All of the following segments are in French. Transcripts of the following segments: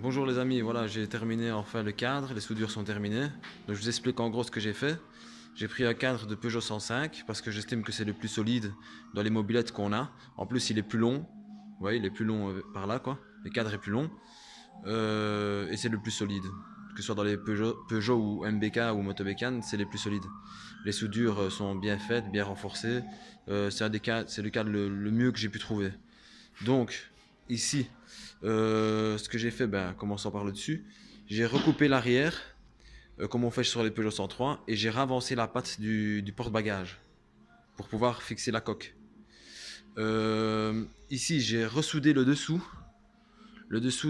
Bonjour les amis, voilà j'ai terminé enfin le cadre, les soudures sont terminées. Donc je vous explique en gros ce que j'ai fait. J'ai pris un cadre de Peugeot 105 parce que j'estime que c'est le plus solide dans les mobylettes qu'on a. En plus il est plus long, vous voyez il est plus long par là quoi, le cadre est plus long. Et c'est le plus solide. Que ce soit dans les Peugeot ou MBK ou Motobécane, c'est les plus solides. Les soudures sont bien faites, bien renforcées. C'est le cadre le mieux que j'ai pu trouver. Donc, ici, ce que j'ai fait, commençons par le dessus. J'ai recoupé l'arrière, comme on fait sur les Peugeot 103, et j'ai ravancé la patte du porte-bagages pour pouvoir fixer la coque. Ici, j'ai ressoudé le dessous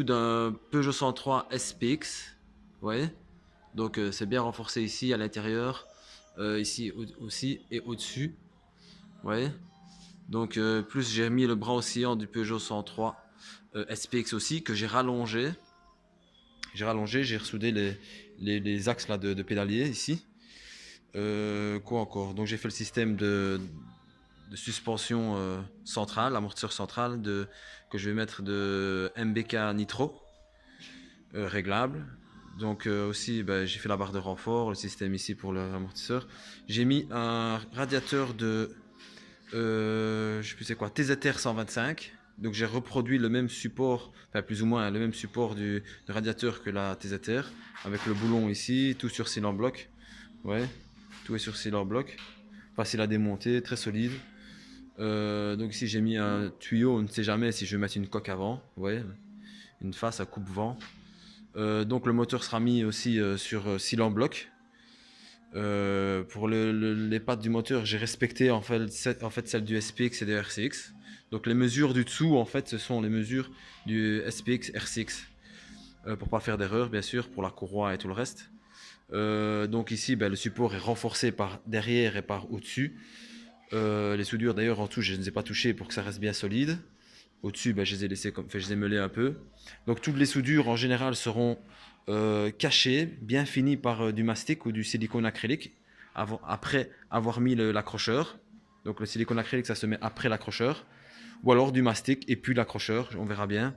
d'un Peugeot 103 SPX. Vous voyez? Donc, c'est bien renforcé ici à l'intérieur, ici aussi et au-dessus. Vous voyez? Donc plus j'ai mis le bras oscillant du Peugeot 103 SPX aussi que j'ai rallongé. J'ai ressoudé les axes là de pédalier ici. Quoi encore? Donc j'ai fait le système de suspension centrale, amortisseur central que je vais mettre de MBK Nitro réglable. Donc aussi j'ai fait la barre de renfort, le système ici pour l'amortisseur. J'ai mis un radiateur de je sais plus c'est quoi, TZR 125. Donc j'ai reproduit le même support, enfin plus ou moins le même support du radiateur que la TZR, avec le boulon ici, tout sur cylindre bloc. Ouais, tout est sur cylindre bloc. Facile à démonter, très solide. Donc ici j'ai mis un tuyau, on ne sait jamais si je vais mettre une coque avant, ouais, une face à coupe-vent. Donc le moteur sera mis aussi sur cylindre bloc. Pour les pattes du moteur, j'ai respecté en fait celle du SPX et du RCX. Donc les mesures du dessous, en fait, ce sont les mesures du SPX RCX. Pour pas faire d'erreur, bien sûr, pour la courroie et tout le reste. Donc ici, le support est renforcé par derrière et par au-dessus. Les soudures, d'ailleurs, en dessous, je ne les ai pas touchées pour que ça reste bien solide. Au-dessus, je les ai laissées comme, je les ai meulées un peu. Donc toutes les soudures, en général, seront cachées, bien finies par du mastic ou du silicone acrylique, après avoir mis l'accrocheur. Donc le silicone acrylique, ça se met après l'accrocheur. Ou alors du mastic et puis l'accrocheur, on verra bien.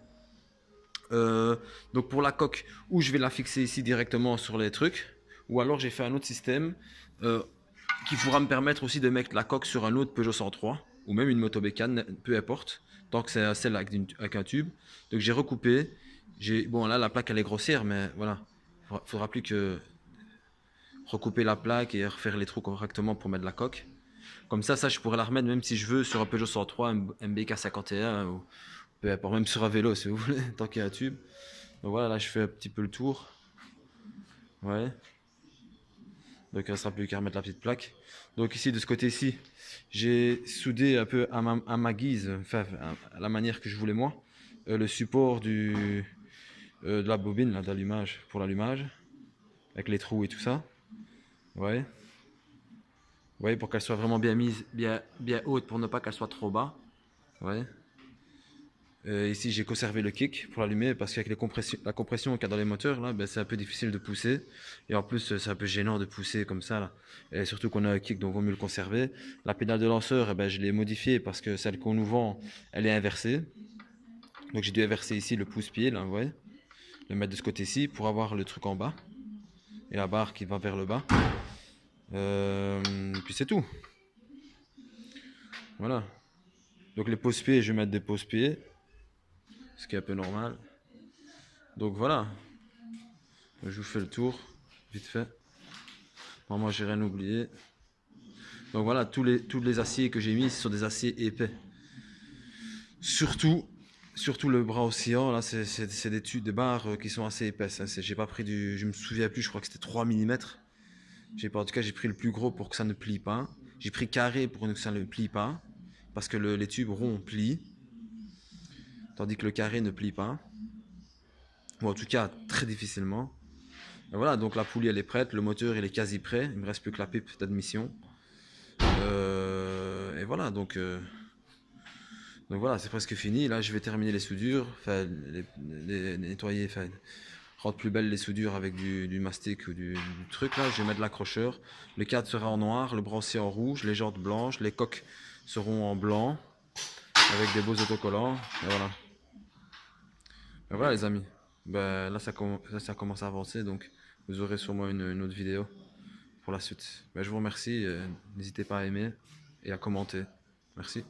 Donc pour la coque, ou je vais la fixer ici directement sur les trucs, ou alors j'ai fait un autre système qui pourra me permettre aussi de mettre la coque sur un autre Peugeot 103 ou même une Motobécane, peu importe, tant que c'est celle avec un tube. Donc j'ai recoupé. Bon là la plaque elle est grossière, mais voilà, faudra plus que recouper la plaque et refaire les trous correctement pour mettre la coque. Comme ça je pourrais la remettre même si je veux sur un Peugeot 103, un MBK 51 ou peu importe, même sur un vélo si vous voulez, tant qu'il y a un tube. Donc voilà, là je fais un petit peu le tour. Ouais. Donc il ne restera plus qu'à remettre la petite plaque. Donc ici, de ce côté-ci, j'ai soudé un peu à ma guise, enfin à la manière que je voulais moi, le support de la bobine d'allumage pour l'allumage, avec les trous et tout ça. Ouais. Vous voyez, pour qu'elle soit vraiment bien mise, bien haute, pour ne pas qu'elle soit trop bas. Ouais. Ici j'ai conservé le kick pour l'allumer parce qu'avec la compression qu'il y a dans les moteurs là, c'est un peu difficile de pousser et en plus c'est un peu gênant de pousser comme ça là. Et surtout qu'on a un kick donc vaut mieux le conserver. La pédale de lanceur je l'ai modifiée parce que celle qu'on nous vend elle est inversée. Donc j'ai dû inverser ici le pouce-pied là, vous voyez, le mettre de ce côté-ci pour avoir le truc en bas et la barre qui va vers le bas. Puis c'est tout. Voilà. Donc les pose-pieds, je vais mettre des pose-pieds. Ce qui est un peu normal. Donc voilà, je vous fais le tour, vite fait. Moi j'ai rien oublié. Donc voilà, tous les aciers que j'ai mis, ce sont des aciers épais. Surtout le bras oscillant, là c'est des barres qui sont assez épaisses. J'ai pas pris je me souviens plus, je crois que c'était 3 mm. En tout cas j'ai pris le plus gros pour que ça ne plie pas. J'ai pris carré pour que ça ne plie pas. Parce que les tubes ronds plient. Tandis que le carré ne plie pas. Ou en tout cas très difficilement. Et voilà, donc la poulie elle est prête, le moteur il est quasi prêt, il me reste plus que la pipe d'admission. Et voilà, donc voilà, c'est presque fini. Là je vais terminer les soudures, enfin les nettoyer, enfin rendre plus belles les soudures avec du mastic ou du truc là. Je vais mettre l'accrocheur, le cadre sera en noir, le brancier en rouge, les jantes blanches, les coques seront en blanc avec des beaux autocollants. Et voilà. Et voilà les amis. ben, là, ça commence à avancer, donc vous aurez sûrement une autre vidéo pour la suite. Ben, je vous remercie, n'hésitez pas à aimer et à commenter. Merci.